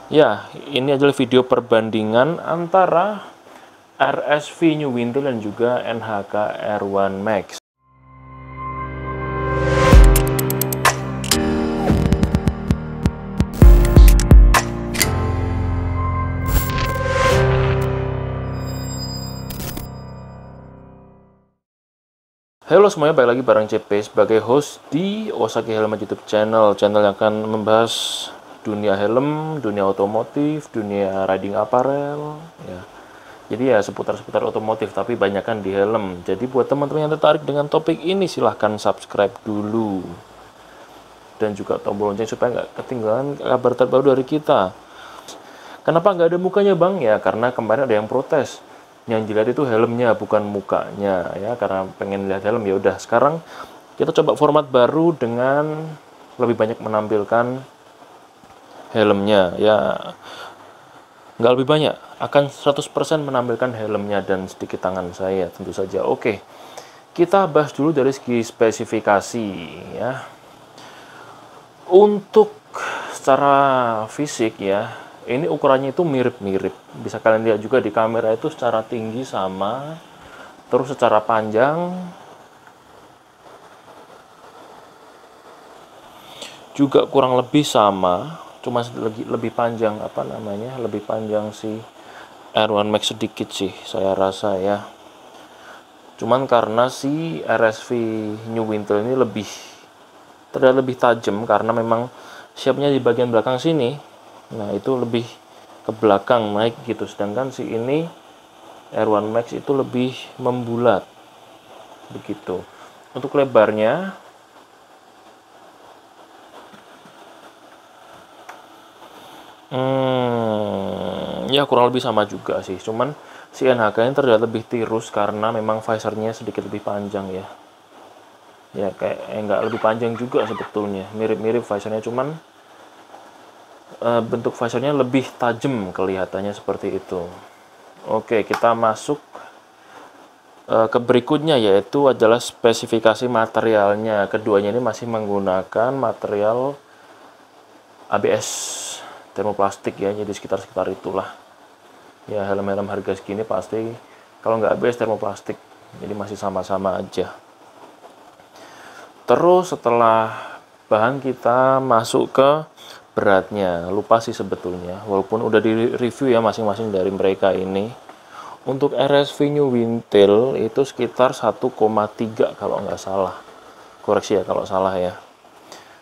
Ya, ini adalah video perbandingan antara RSV New Wintel dan juga NHK R1 Max. Halo semuanya, balik lagi bareng CP sebagai host di Osaki Helmet YouTube channel yang akan membahas dunia helm, dunia otomotif, dunia riding apparel, ya. Jadi ya seputar-seputar otomotif, tapi banyakkan di helm. Jadi buat teman-teman yang tertarik dengan topik ini, silahkan subscribe dulu. Dan juga tombol lonceng supaya nggak ketinggalan kabar terbaru dari kita. Kenapa nggak ada mukanya bang? Ya karena kemarin ada yang protes. Yang dilihat itu helmnya bukan mukanya ya, karena pengen lihat helm. Ya udah, sekarang kita coba format baru dengan lebih banyak menampilkan helmnya ya. Nggak lebih banyak, akan 100% menampilkan helmnya dan sedikit tangan saya tentu saja. Oke, kita bahas dulu dari segi spesifikasi ya. Untuk secara fisik ya, ini ukurannya itu mirip-mirip. Bisa kalian lihat juga di kamera itu secara tinggi sama, terus secara panjang juga kurang lebih sama, cuma lebih panjang lebih panjang si R1 Max sedikit sih saya rasa ya. Cuman karena si RSV New Wintel ini terlihat lebih tajam karena memang shape-nya di bagian belakang sini. Nah, itu lebih ke belakang naik gitu, sedangkan si ini R1 Max itu lebih membulat begitu. Untuk lebarnya ya kurang lebih sama juga sih, cuman si NHK ini terlihat lebih tirus karena memang visornya sedikit lebih panjang ya. Ya kayak nggak lebih panjang juga sebetulnya, mirip-mirip visornya, cuman bentuk visornya lebih tajam kelihatannya seperti itu. Oke, kita masuk ke berikutnya, yaitu adalah spesifikasi materialnya. Keduanya ini masih menggunakan material ABS termoplastik ya, jadi sekitar itulah ya. Helm-helm harga segini pasti kalau nggak ABS termoplastik, jadi masih sama-sama aja. Terus setelah bahan, kita masuk ke beratnya. Lupa sih sebetulnya, walaupun udah di review ya masing-masing dari mereka ini. Untuk RSV New Wintel itu sekitar 1,3 kalau nggak salah, koreksi ya kalau salah ya.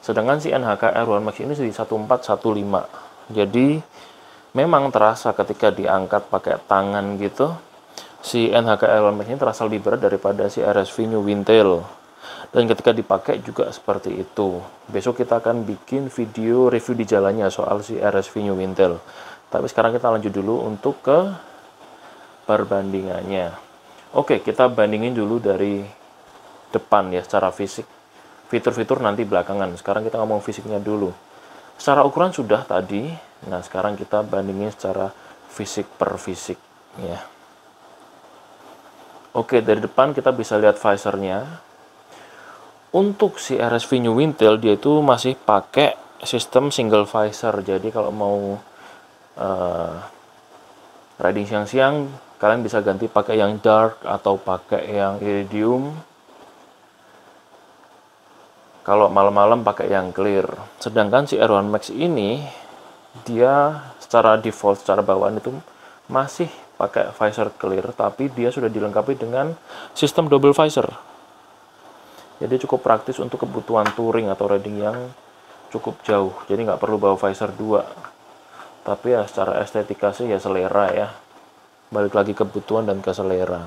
Sedangkan si NHK R1 Max ini di 1415. Jadi memang terasa ketika diangkat pakai tangan gitu, si NHK R1 Max ini terasa lebih berat daripada si RSV New Wintel. Dan ketika dipakai juga seperti itu. Besok kita akan bikin video review di jalannya soal si RSV New Wintel. Tapi sekarang kita lanjut dulu untuk ke perbandingannya. Oke, kita bandingin dulu dari depan ya, secara fisik. Fitur-fitur nanti belakangan. Sekarang kita ngomong fisiknya dulu. Secara ukuran sudah tadi. Nah, sekarang kita bandingin secara fisik per fisik ya. Oke, dari depan kita bisa lihat visornya. Untuk si RSV New Wintel, dia itu masih pakai sistem single visor. Jadi kalau mau riding siang-siang, kalian bisa ganti pakai yang dark atau pakai yang iridium. Kalau malam-malam pakai yang clear. Sedangkan si R1 Max ini, dia secara default, secara bawaan itu masih pakai visor clear, tapi dia sudah dilengkapi dengan sistem double visor. Jadi cukup praktis untuk kebutuhan touring atau riding yang cukup jauh. Jadi nggak perlu bawa visor 2. Tapi ya secara estetika sih ya selera ya. Balik lagi kebutuhan dan ke selera.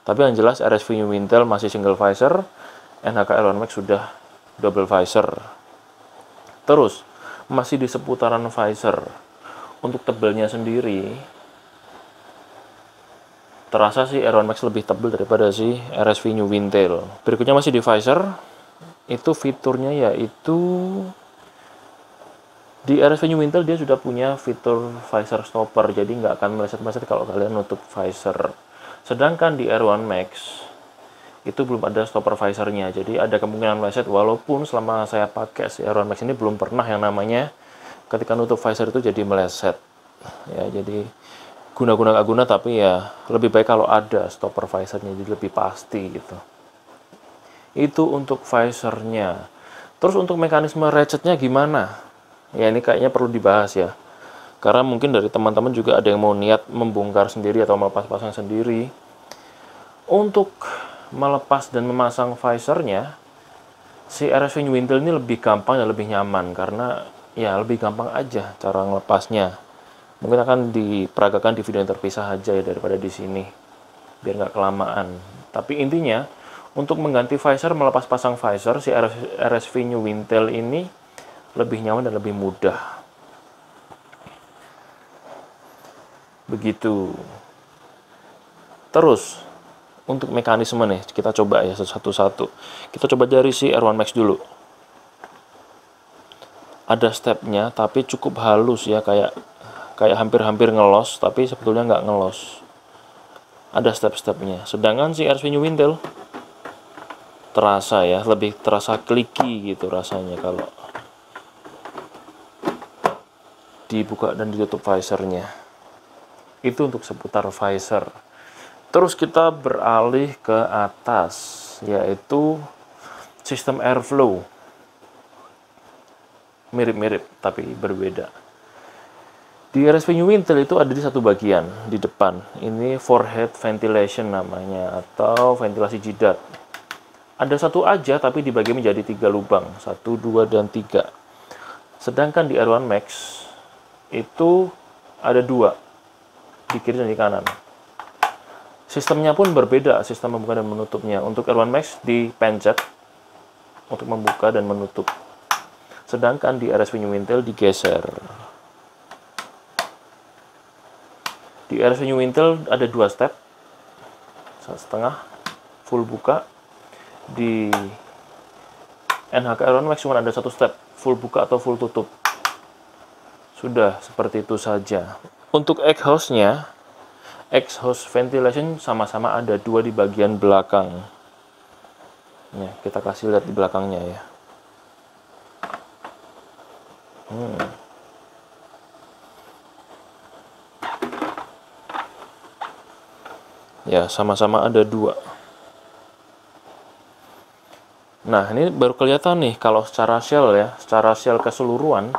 Tapi yang jelas RSV New Wintel masih single visor, NHK R1 Max sudah double visor. Terus masih di seputaran visor. Untuk tebelnya sendiri, terasa sih R1 Max lebih tebal daripada si RSV New Wintel. Berikutnya masih di visor. Itu fiturnya yaitu di RSV New Wintel dia sudah punya fitur visor stopper, jadi nggak akan meleset-meleset kalau kalian nutup visor. Sedangkan di R1 Max itu belum ada stopper visornya, jadi ada kemungkinan meleset. Walaupun selama saya pakai si R1 Max ini belum pernah yang namanya ketika nutup visor itu jadi meleset. Ya, jadi guna-guna nggak guna, tapi ya lebih baik kalau ada stopper visornya, jadi lebih pasti gitu. Itu untuk visornya. Terus untuk mekanisme ratchetnya gimana? Ya ini kayaknya perlu dibahas ya. Karena mungkin dari teman-teman juga ada yang mau niat membongkar sendiri atau melepas-pasang sendiri. Untuk melepas dan memasang visornya, si RSV Newintel ini lebih gampang dan lebih nyaman karena ya lebih gampang aja cara ngelepasnya. Mungkin akan diperagakan di video yang terpisah aja ya daripada di sini, biar nggak kelamaan. Tapi intinya untuk mengganti visor, melepas pasang visor, si RSV Newintel ini lebih nyaman dan lebih mudah. Begitu. Terus untuk mekanisme nih, kita coba ya satu-satu. Kita coba dari si R1 Max dulu. Ada stepnya, tapi cukup halus ya, kayak hampir-hampir ngelos, tapi sebetulnya nggak ngelos. Ada step-stepnya. Sedangkan si RSV Newintel terasa ya, lebih terasa clicky gitu rasanya kalau dibuka dan ditutup visornya. Itu untuk seputar visor. Terus kita beralih ke atas, yaitu sistem airflow. Mirip-mirip, tapi berbeda. Di RSV Newintel itu ada di satu bagian, di depan. Ini forehead ventilation namanya, atau ventilasi jidat. Ada satu aja, tapi dibagi menjadi 3 lubang. 1, 2, dan 3. Sedangkan di R1 Max, itu ada 2. Di kiri dan di kanan. Sistemnya pun berbeda, sistem membuka dan menutupnya. Untuk R1 Max dipencet untuk membuka dan menutup. Sedangkan di RSV Newintel digeser. Di RSV Newintel ada 2 step. 1,5 full buka. Di NHK R1 Max cuma ada 1 step, full buka atau full tutup. Sudah, seperti itu saja. Untuk exhaust-nya, exhaust ventilation sama-sama ada 2 di bagian belakang. Ya, kita kasih lihat di belakangnya ya. Ya, sama-sama ada 2. Nah, ini baru kelihatan nih kalau secara shell ya, secara shell keseluruhan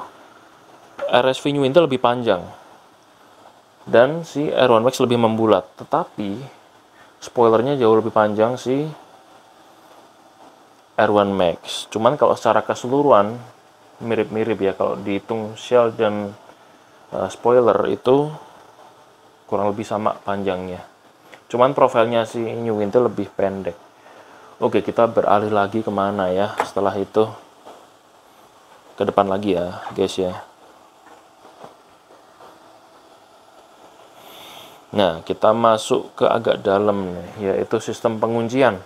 RSV Newintel lebih panjang. Dan si R1 Max lebih membulat, tetapi spoilernya jauh lebih panjang si R1 Max. Cuman kalau secara keseluruhan mirip-mirip ya, kalau dihitung shell dan spoiler itu kurang lebih sama panjangnya. Cuman profilnya si Newintel lebih pendek. Oke, kita beralih lagi kemana ya setelah itu? Ke depan lagi ya guys ya. Nah, kita masuk ke agak dalam nih, yaitu sistem penguncian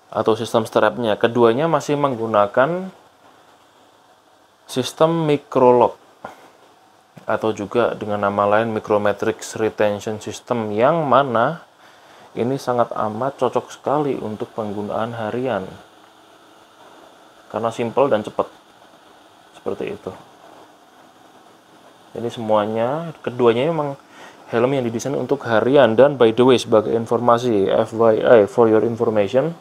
atau sistem strapnya. Keduanya masih menggunakan sistem microlock atau juga dengan nama lain micromatrix retention system, yang mana ini sangat amat cocok sekali untuk penggunaan harian karena simple dan cepat seperti itu. Jadi semuanya, keduanya memang helm yang didesain untuk harian. Dan by the way, sebagai informasi FYI, for your information,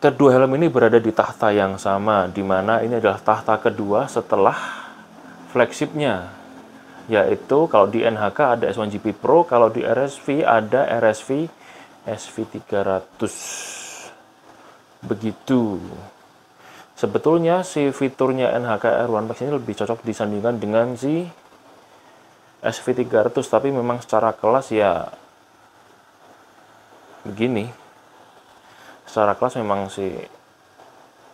kedua helm ini berada di tahta yang sama, di mana ini adalah tahta kedua setelah flagshipnya, yaitu kalau di NHK ada S1GP Pro, kalau di RSV ada RSV SV300. Begitu. Sebetulnya si fiturnya NHK R1 Max ini lebih cocok disandingkan dengan si SV300, tapi memang secara kelas ya begini. Secara kelas memang si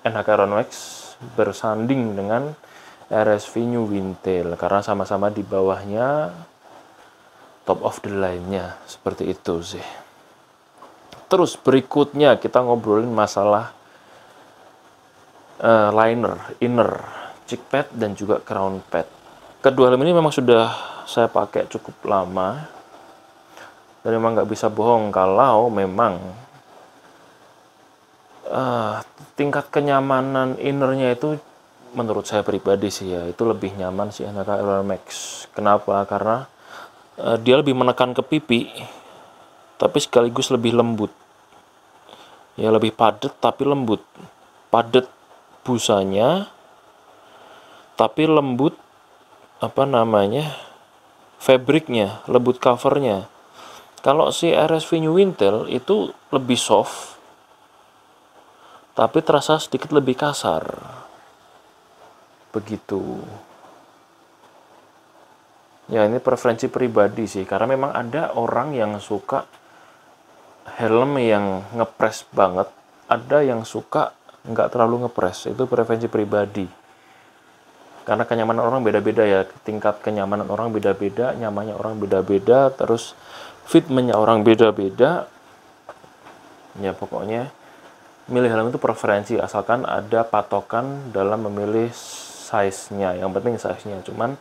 NHK R1 Max bersanding dengan RSV Newintel karena sama-sama di bawahnya top of the line-nya, seperti itu sih. Terus berikutnya kita ngobrolin masalah liner, inner, cheek pad dan juga crown pad. Kedua helm ini memang sudah saya pakai cukup lama dan memang nggak bisa bohong kalau memang tingkat kenyamanan innernya itu menurut saya pribadi sih ya, itu lebih nyaman si NHK R1 Max. Kenapa? Karena dia lebih menekan ke pipi, tapi sekaligus lebih lembut. Ya lebih padat tapi lembut. Padat busanya, tapi lembut fabriknya, lembut covernya. Kalau si RSV New Wintel itu lebih soft, tapi terasa sedikit lebih kasar. Begitu. Ya ini preferensi pribadi sih, karena memang ada orang yang suka helm yang ngepres banget, ada yang suka nggak terlalu ngepres. Itu preferensi pribadi. Karena kenyamanan orang beda-beda ya, tingkat kenyamanan orang beda-beda, nyamannya orang beda-beda, terus fitmentnya orang beda-beda. Ya pokoknya milih helm itu preferensi, asalkan ada patokan dalam memilih size-nya. Yang penting size-nya. Cuman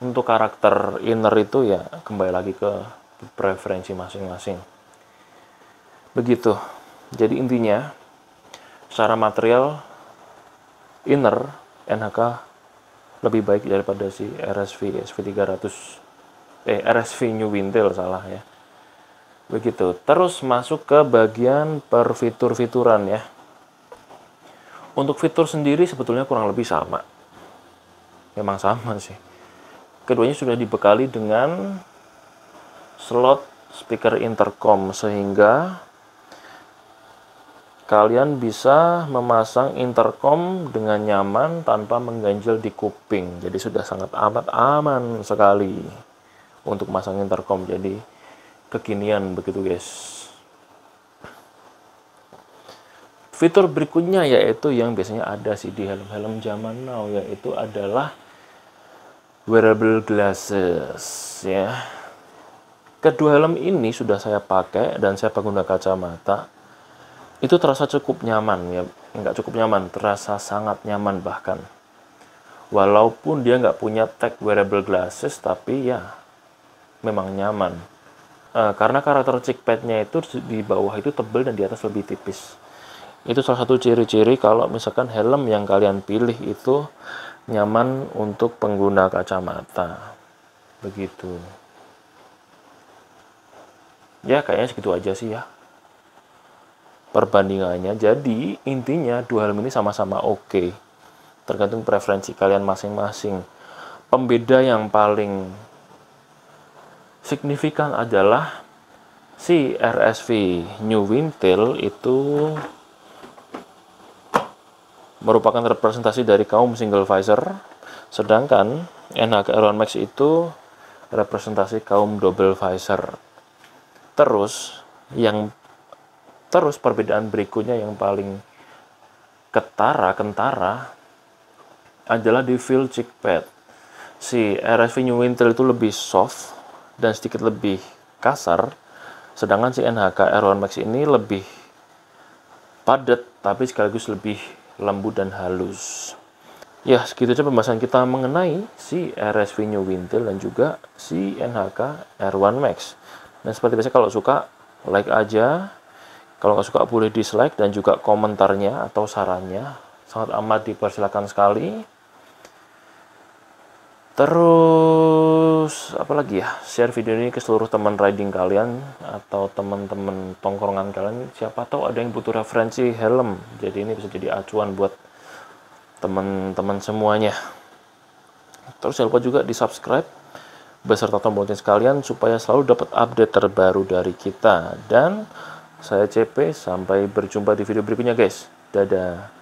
untuk karakter inner itu ya kembali lagi ke preferensi masing-masing. Begitu. Jadi intinya secara material inner NHK lebih baik daripada si RSV RSV New Wintel salah ya. Begitu. Terus masuk ke bagian per fitur-fituran ya. Untuk fitur sendiri sebetulnya kurang lebih sama. Memang sama sih. Keduanya sudah dibekali dengan slot speaker intercom sehingga kalian bisa memasang intercom dengan nyaman tanpa mengganjal di kuping. Jadi sudah sangat amat aman sekali untuk masang intercom. Jadi kekinian begitu guys. Fitur berikutnya yaitu yang biasanya ada sih di helm-helm zaman now, yaitu adalah wearable glasses ya. Kedua helm ini sudah saya pakai dan saya pengguna kacamata. Itu terasa cukup nyaman ya, nggak cukup nyaman, terasa sangat nyaman bahkan. Walaupun dia nggak punya tag wearable glasses, tapi ya memang nyaman. Karena karakter cheekpadnya itu di bawah itu tebal dan di atas lebih tipis. Itu salah satu ciri-ciri kalau misalkan helm yang kalian pilih itu nyaman untuk pengguna kacamata. Begitu. Ya kayaknya segitu aja sih ya perbandingannya. Jadi intinya dua helm ini sama-sama oke. Tergantung preferensi kalian masing-masing. Pembeda yang paling signifikan adalah si RSV New Wintel itu merupakan representasi dari kaum single visor, sedangkan NHK R1 Max itu representasi kaum double visor. Terus perbedaan berikutnya yang paling kentara adalah di feel cheekpad. Si RSV New Wintel itu lebih soft dan sedikit lebih kasar, sedangkan si NHK R1 Max ini lebih padat tapi sekaligus lebih lembut dan halus. Ya, segitu aja pembahasan kita mengenai si RSV New Wintel dan juga si NHK R1 Max. Dan seperti biasa kalau suka like aja, kalau nggak suka boleh dislike, dan juga komentarnya atau sarannya sangat amat dipersilakan sekali. Terus apalagi ya, share video ini ke seluruh teman riding kalian atau teman-teman tongkrongan kalian. Siapa tahu ada yang butuh referensi helm, jadi ini bisa jadi acuan buat teman-teman semuanya. Terus jangan lupa juga di subscribe beserta tombol lonceng sekalian supaya selalu dapat update terbaru dari kita. Dan saya CP, sampai berjumpa di video berikutnya guys. Dadah.